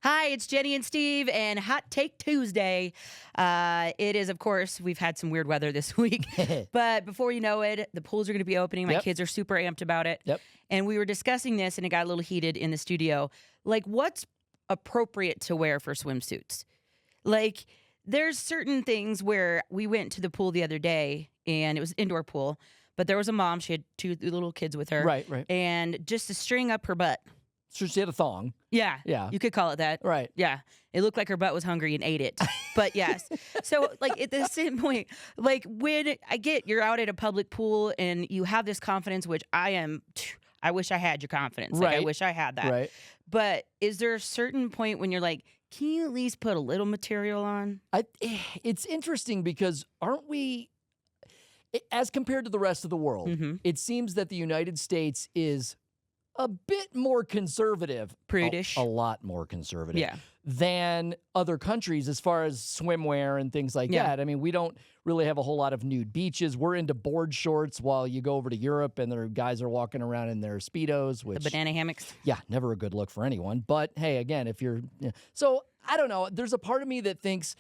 Hi, it's Jenny and Steve and Hot Take Tuesday. It is, of course, we've had some weird weather this week, but before you know it, the pools are going to be opening. My kids are super amped about it. And we were discussing this and it got a little heated in the studio. Like, what's appropriate to wear for swimsuits? Like, there's certain things where we went to the pool the other day and it was an indoor pool, but there was a mom. She had two little kids with her. Right. And just to string up her butt. So she had a thong. Yeah. Yeah. You could call it that. Right. Yeah. It looked like her butt was hungry and ate it. But yes. So, like, at the same point, like, when I get you're out at a public pool and you have this confidence, which I wish I had your confidence. Like, I wish I had that. Right. But is there a certain point when you're like, can you at least put a little material on? It's interesting because aren't we, as compared to the rest of the world, it seems that the United States is a bit more conservative. Prudish. A lot more conservative. Yeah. Than other countries as far as swimwear and things like that. I mean, we don't really have a whole lot of nude beaches. We're into board shorts while you go over to Europe and their guys are walking around in their Speedos. Which, the banana hammocks. Yeah, never a good look for anyone. But hey, again, if you're... So, I don't know. There's a part of me that thinks,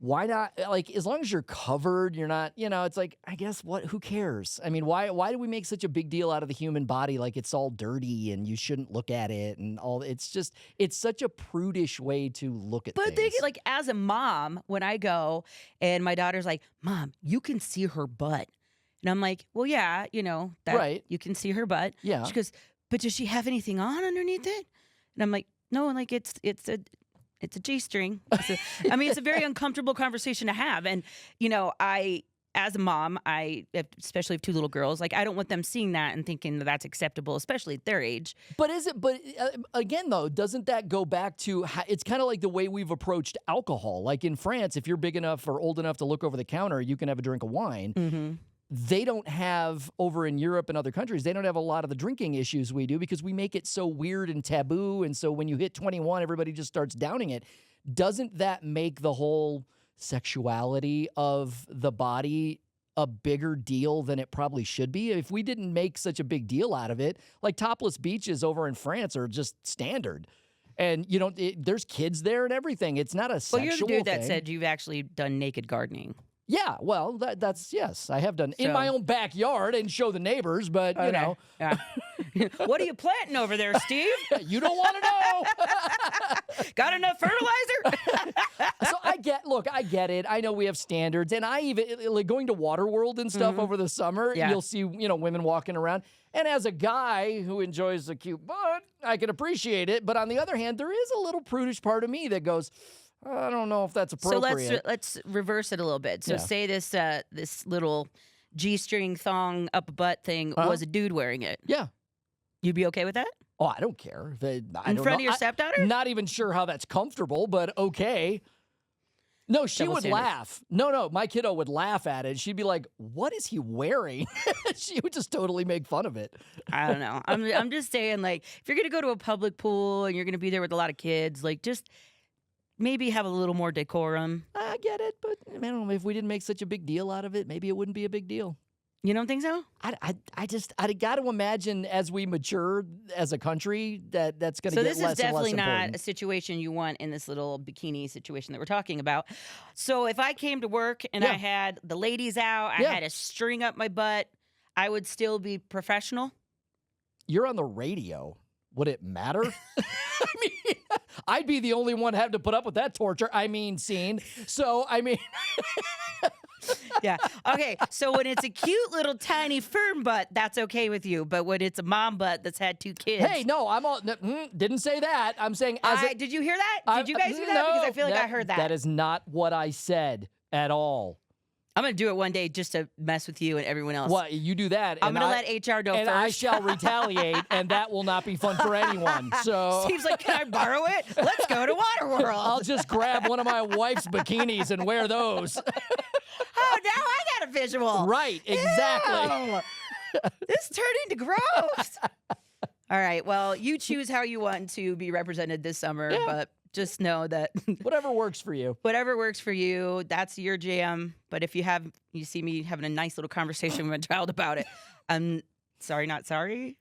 why not, like, as long as you're covered, you're not, it's like, I guess, who cares? I mean, why do we make such a big deal out of the human body like it's all dirty and you shouldn't look at it and all? It's just, it's such a prudish way to look at things. But like, as a mom, when I go and my daughter's like, Mom, you can see her butt. And I'm like, well, yeah, that you can see her butt. Yeah. She goes, but does she have anything on underneath it? And I'm like, no, like, it's a G-string. I mean, it's a very uncomfortable conversation to have. And, as a mom, especially have two little girls, like, I don't want them seeing that and thinking that that's acceptable, especially at their age. But again, though, doesn't that go back to, it's kind of like the way we've approached alcohol. Like in France, if you're big enough or old enough to look over the counter, you can have a drink of wine. They don't have, over in Europe and other countries, they don't have a lot of the drinking issues we do because we make it so weird and taboo. And so when you hit 21, everybody just starts downing it. Doesn't that make the whole sexuality of the body a bigger deal than it probably should be? If we didn't make such a big deal out of it, like topless beaches over in France are just standard. And there's kids there and everything. It's not a sexual thing. Well, you're the dude that said you've actually done naked gardening. Yeah, well, that's yes, I have done in my own backyard and show the neighbors, but Yeah. What are you planting over there, Steve? You don't want to know. Got enough fertilizer? So I get it. I know we have standards, and I even like going to Waterworld and stuff over the summer. Yeah. You'll see, women walking around, and as a guy who enjoys a cute butt, I can appreciate it. But on the other hand, there is a little prudish part of me that goes, I don't know if that's appropriate. So let's reverse it a little bit. So say this little G-string thong up a butt thing was a dude wearing it. Yeah. You'd be okay with that? Oh, I don't care. In front of your stepdaughter? Not even sure how that's comfortable, but okay. No, she would laugh. No, my kiddo would laugh at it. She'd be like, what is he wearing? She would just totally make fun of it. I don't know. I'm just saying, like, if you're going to go to a public pool and you're going to be there with a lot of kids, like, just maybe have a little more decorum. I get it, but I don't know, if we didn't make such a big deal out of it, maybe it wouldn't be a big deal. You don't think so? I got to imagine as we mature as a country that's going to get less and less important. So this is definitely not a situation you want in this little bikini situation that we're talking about. So if I came to work and I had the ladies out, I had a string up my butt, I would still be professional? You're on the radio. Would it matter? I mean, I'd be the only one having to put up with that torture. Scene. So, Yeah. Okay. So when it's a cute little tiny firm butt, that's okay with you. But when it's a mom butt that's had two kids. Hey, no, didn't say that. I'm saying did you hear that? Did you guys hear that? No, because I feel like I heard that. That is not what I said at all. I'm going to do it one day just to mess with you and everyone else. What? You do that. I'm going to let HR know and first. I shall retaliate, and that will not be fun for anyone. So Steve's like, can I borrow it? Let's go to Waterworld. I'll just grab one of my wife's bikinis and wear those. Oh, now I got a visual. Right, exactly. Ew. This turned into gross. All right, well, you choose how you want to be represented this summer, but just know that whatever works for you. Whatever works for you, that's your jam. But if you see me having a nice little conversation with my child about it, I'm sorry, not sorry.